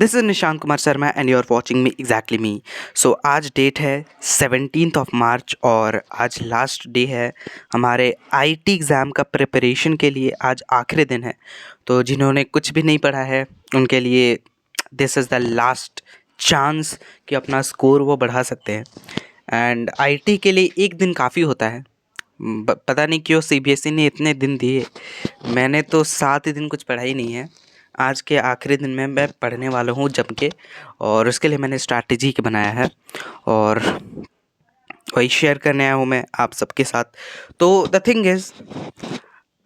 This is Nishant Kumar Sharma and you are watching me exactly me. So आज date है 17 मार्च और आज लास्ट डे है हमारे आईटी एग्ज़ाम का प्रिपरेशन के लिए। आज आखिरी दिन है, तो जिन्होंने कुछ भी नहीं पढ़ा है उनके लिए this is the last chance कि अपना स्कोर वो बढ़ा सकते हैं। एंड आईटी के लिए एक दिन काफ़ी होता है। पता नहीं क्यों सीबीएसई ने इतने दिन दिए, मैंने तो 7 ही दिन कुछ पढ़ा ही नहीं है। आज के आखिरी दिन में मैं पढ़ने वाला हूँ जम के, और उसके लिए मैंने स्ट्रैटेजी बनाया है और वही शेयर करने आया हूँ मैं आप सबके साथ। तो द थिंग इज़,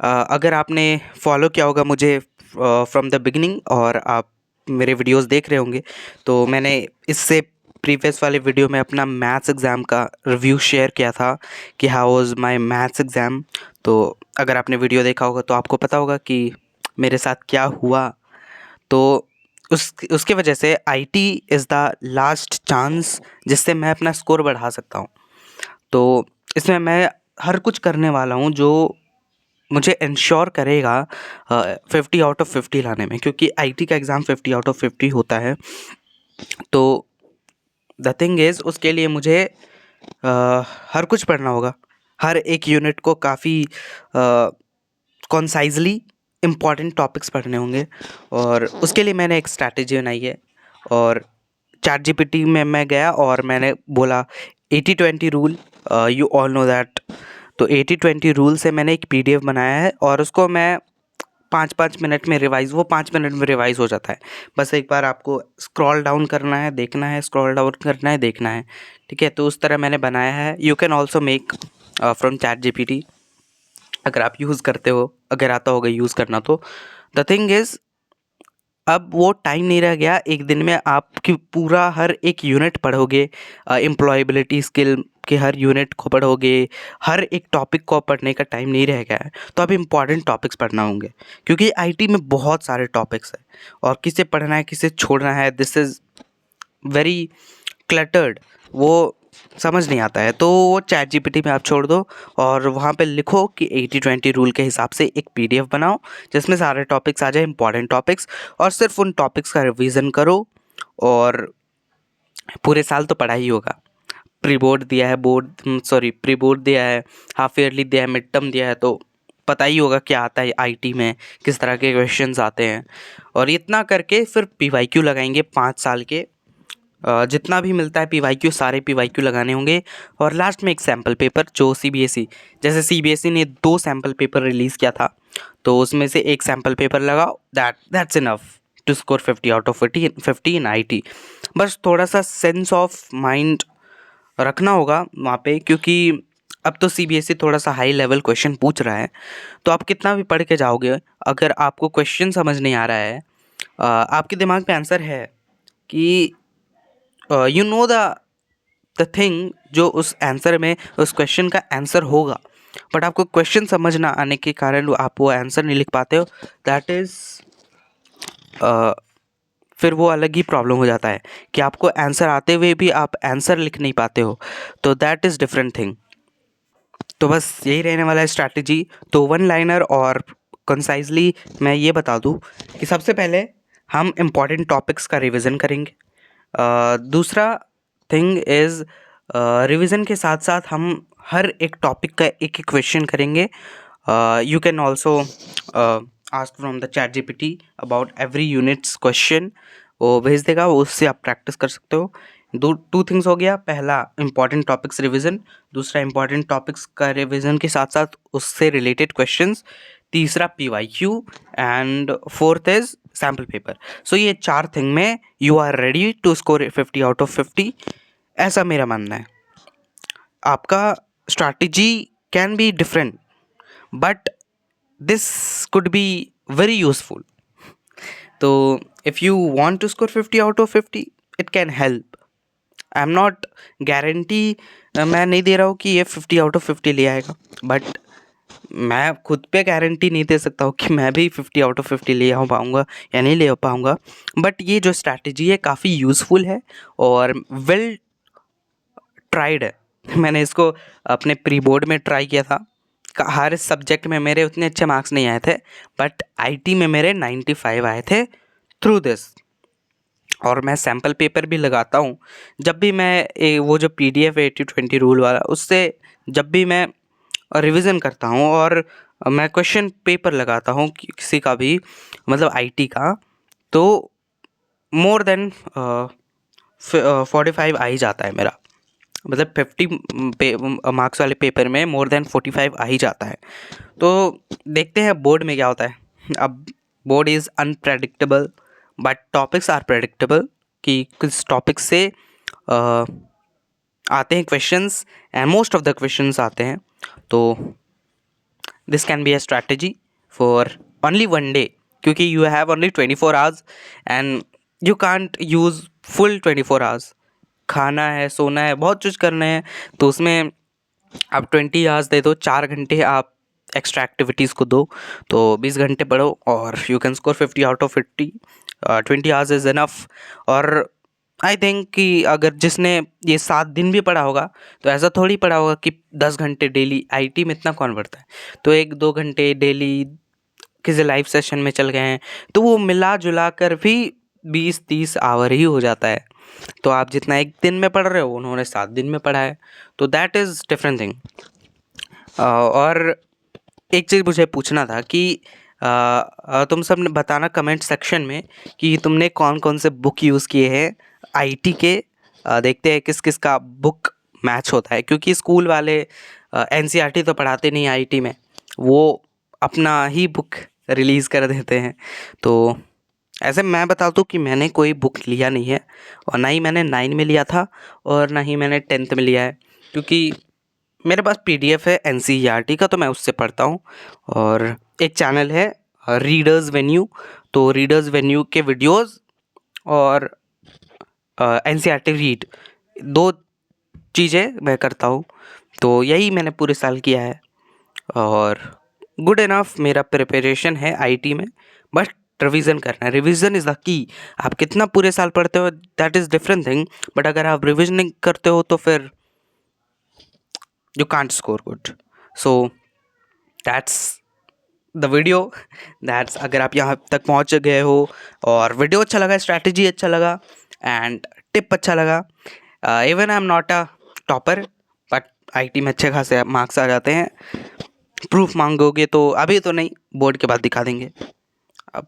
अगर आपने फॉलो किया होगा मुझे फ्रॉम द बिगिनिंग और आप मेरे वीडियोस देख रहे होंगे, तो मैंने इससे प्रीवियस वाले वीडियो में अपना मैथ्स एग्ज़ाम का रिव्यू शेयर किया था कि how was my maths exam. तो अगर आपने वीडियो देखा होगा तो आपको पता होगा कि मेरे साथ क्या हुआ। तो उसके वजह से IT is the last chance जिससे मैं अपना स्कोर बढ़ा सकता हूँ। तो इसमें मैं हर कुछ करने वाला हूँ जो मुझे इंश्योर करेगा 50 आउट ऑफ 50 लाने में, क्योंकि आईटी का एग्ज़ाम 50 आउट ऑफ 50 होता है। तो द थिंग इज़, उसके लिए मुझे हर कुछ पढ़ना होगा, हर एक यूनिट को काफ़ी कॉन्साइजली इम्पॉर्टेंट टॉपिक्स पढ़ने होंगे, और उसके लिए मैंने एक स्ट्रैटेजी बनाई है। और चैटजीपीटी में मैं गया और मैंने बोला 80-20 rule, you all know that. तो 80-20 रूल से मैंने एक पीडीएफ बनाया है और उसको मैं 5-5 मिनट में वो 5 मिनट में रिवाइज़ हो जाता है। बस एक बार आपको स्क्रॉल डाउन करना है, देखना है, स्क्रॉल डाउन करना है, देखना है। ठीक है, तो उस तरह मैंने बनाया है। You can also make from ChatGPT, अगर आप यूज़ करते हो, अगर आता होगा यूज़ करना। तो द थिंग इज़, अब वो टाइम नहीं रह गया। एक दिन में आपकी पूरा हर एक यूनिट पढ़ोगे, एम्प्लॉयबिलिटी स्किल के हर यूनिट को पढ़ोगे, हर एक टॉपिक को पढ़ने का टाइम नहीं रह गया है। तो अब इम्पॉर्टेंट टॉपिक्स पढ़ना होंगे, क्योंकि आईटी में बहुत सारे टॉपिक्स हैं और किसे पढ़ना है किसे छोड़ना है, दिस इज़ वेरी क्लटर्ड, वो समझ नहीं आता है। तो वो चैट जीपीटी में आप छोड़ दो और वहाँ पे लिखो कि 80-20 रूल के हिसाब से एक पीडीएफ बनाओ जिसमें सारे टॉपिक्स आ जाए, इंपॉर्टेंट टॉपिक्स, और सिर्फ उन टॉपिक्स का रिवीजन करो। और पूरे साल तो पढ़ा ही होगा। प्री बोर्ड दिया है, प्री बोर्ड दिया है, हाफ ईयरली दिया है, मिड टर्म दिया है, तो पता ही होगा क्या आता है आईटी में, किस तरह के क्वेश्चंस आते हैं। और इतना करके फिर पीवाईक्यू लगाएंगे 5 साल के। जितना भी मिलता है पीवाईक्यू, सारे पीवाईक्यू लगाने होंगे। और लास्ट में एक सैम्पल पेपर, जो सीबीएसई, जैसे सीबीएसई ने 2 सैम्पल पेपर रिलीज़ किया था, तो उसमें से एक सैम्पल पेपर लगाओ, that's enough to score 50 out of 50 in IT. बस थोड़ा सा सेंस ऑफ माइंड रखना होगा वहाँ पे, क्योंकि अब तो सीबीएसई थोड़ा सा हाई लेवल क्वेश्चन पूछ रहा है। तो आप कितना भी पढ़ के जाओगे, अगर आपको क्वेश्चन समझ नहीं आ रहा है, आपके दिमाग में आंसर है कि यू नो द थिंग, जो उस आंसर में उस क्वेश्चन का आंसर होगा, बट आपको क्वेश्चन समझ ना आने के कारण आप वो आंसर नहीं लिख पाते हो, दैट इज़ फिर वो अलग ही प्रॉब्लम हो जाता है कि आपको आंसर आते हुए भी आप आंसर लिख नहीं पाते हो। तो दैट इज़ डिफरेंट थिंग। तो बस यही रहने वाला है स्ट्रैटेजी। तो वन लाइनर और कंसाइजली मैं ये बता दूँ कि सबसे पहले हम इम्पॉर्टेंट टॉपिक्स का रिवीजन करेंगे। दूसरा थिंग इज़, रिवीजन के साथ साथ हम हर एक टॉपिक का एक एक क्वेश्चन करेंगे। You can also ask from the chat GPT about every units question, वो भेज देगा, वो उससे आप प्रैक्टिस कर सकते हो। टू थिंग्स हो गया, पहला इंपॉर्टेंट टॉपिक्स रिवीजन, दूसरा इंपॉर्टेंट टॉपिक्स का रिवीजन के साथ साथ उससे रिलेटेड क्वेश्चंस, तीसरा PYQ, and fourth is sample paper. So ये 4 थिंग में you are ready to score 50 out of 50, ऐसा मेरा मानना है। आपका strategy can be different, but this could be very useful. तो if you want to score 50 out of 50, it can help. I am not guarantee, मैं नहीं दे रहा हूँ कि ये 50 आउट ऑफ 50 ले आएगा, बट मैं खुद पे गारंटी नहीं दे सकता हूँ कि मैं भी 50 आउट ऑफ 50 ले आ पाऊँगा या नहीं ले पाऊँगा। बट ये जो स्ट्रैटेजी है काफ़ी यूज़फुल है और वेल ट्राइड है। मैंने इसको अपने प्री बोर्ड में ट्राई किया था। हर सब्जेक्ट में मेरे उतने अच्छे मार्क्स नहीं आए थे, बट आईटी में मेरे 95 आए थे थ्रू दिस। और मैं सैम्पल पेपर भी लगाता हूँ। जब भी मैं वो जो PDF 80-20 रूल वाला, उससे जब भी मैं रिवीजन करता हूँ और मैं क्वेश्चन पेपर लगाता हूँ किसी का भी, मतलब IT का, तो मोर देन 45 आ ही जाता है मेरा। मतलब 50 मार्क्स वाले पेपर में मोर देन 45 आ ही जाता है। तो देखते हैं बोर्ड में क्या होता है। अब board is unpredictable but topics are predictable, कि किस टॉपिक से आते हैं questions, and most of the questions आते हैं। तो this can be a strategy for only one day, क्योंकि you have only 24 hours and you can't use full 24 hours. खाना है, सोना है, बहुत कुछ करना है, तो उसमें आप 20 आवर्स दे दो, 4 घंटे आप एक्स्ट्रा एक्टिविटीज़ को दो, तो 20 घंटे पढ़ो और you can score 50 out of 50। 20 hours is enough. और आई थिंक कि अगर जिसने ये 7 दिन भी पढ़ा होगा, तो ऐसा थोड़ी पढ़ा होगा कि 10 घंटे डेली, IT में इतना कौन पढ़ता है, तो 1-2 घंटे डेली किसी लाइव सेशन में चल गए हैं, तो वो मिला जुला कर भी 20-30 आवर ही हो जाता है। तो आप जितना एक दिन में पढ़ रहे हो, उन्होंने 7 दिन में पढ़ा है, तो दैट इज़ डिफरेंट थिंग। और एक चीज़ मुझे पूछना था कि तुम सब ने बताना कमेंट सेक्शन में कि तुमने कौन कौन से बुक यूज़ किए हैं IT के। देखते हैं किस किस का बुक मैच होता है, क्योंकि स्कूल वाले NCERT तो पढ़ाते नहीं IT में, वो अपना ही बुक रिलीज़ कर देते हैं। तो ऐसे मैं बता दूँ कि मैंने कोई बुक लिया नहीं है, और ना ही मैंने 9 में लिया था और ना ही मैंने 10th में लिया है, क्योंकि मेरे पास PDF है NCERT का, तो मैं उससे पढ़ता हूँ। और एक चैनल है रीडर्स वेन्यू, तो रीडर्स वेन्यू के वीडियोस और NCERT रीड, 2 चीज़ें मैं करता हूँ। तो यही मैंने पूरे साल किया है, और गुड इनफ मेरा प्रिपरेशन है IT में। बस रिवीजन करना है, रिवीजन इज़ द की। आप कितना पूरे साल पढ़ते हो that is different thing, but अगर आप रिवीजन नहीं करते हो तो फिर you can't score good. So that's the video। that's अगर आप यहाँ तक पहुँच गए हो और वीडियो अच्छा लगा, स्ट्रैटेजी अच्छा लगा एंड टिप अच्छा लगा, even I am not a topper but IT में अच्छे खासे मार्क्स आ जाते हैं। प्रूफ मांगोगे तो अभी तो नहीं, बोर्ड के बाद दिखा देंगे। अब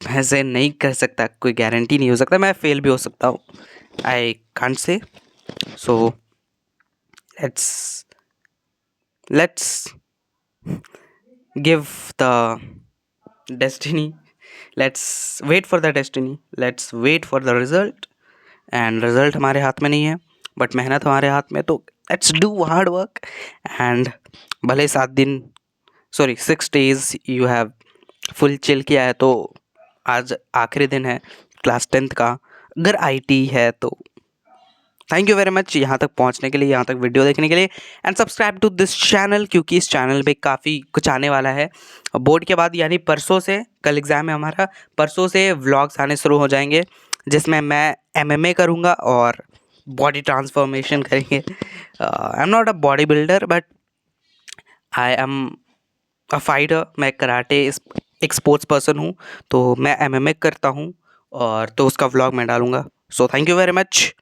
ऐसे नहीं कर सकता, कोई गारंटी नहीं हो सकता, मैं फेल भी हो सकता हूँ, I can't say. So let's give the destiny, let's wait for the destiny, let's wait for the result। And result हमारे हाथ में नहीं है, बट मेहनत हमारे हाथ में, तो let's do hard work. And भले 6 days you have full chill किया है, तो आज आखिरी दिन है क्लास 10th का, अगर IT है तो थैंक यू वेरी मच यहाँ तक पहुँचने के लिए, यहाँ तक वीडियो देखने के लिए, and subscribe to this channel, क्योंकि इस चैनल पे काफ़ी कुछ आने वाला है। बोर्ड के बाद यानी परसों से, कल एग्ज़ाम है हमारा, परसों से व्लॉग्स आने शुरू हो जाएंगे, जिसमें मैं MMA करूँगा और बॉडी ट्रांसफॉर्मेशन करेंगे। आई am not a body builder but I am a fighter. मैं कराटे एक स्पोर्ट्स पर्सन हूँ, तो मैं MMA करता हूँ, और तो उसका व्लॉग मैं डालूँगा। So thank you very much.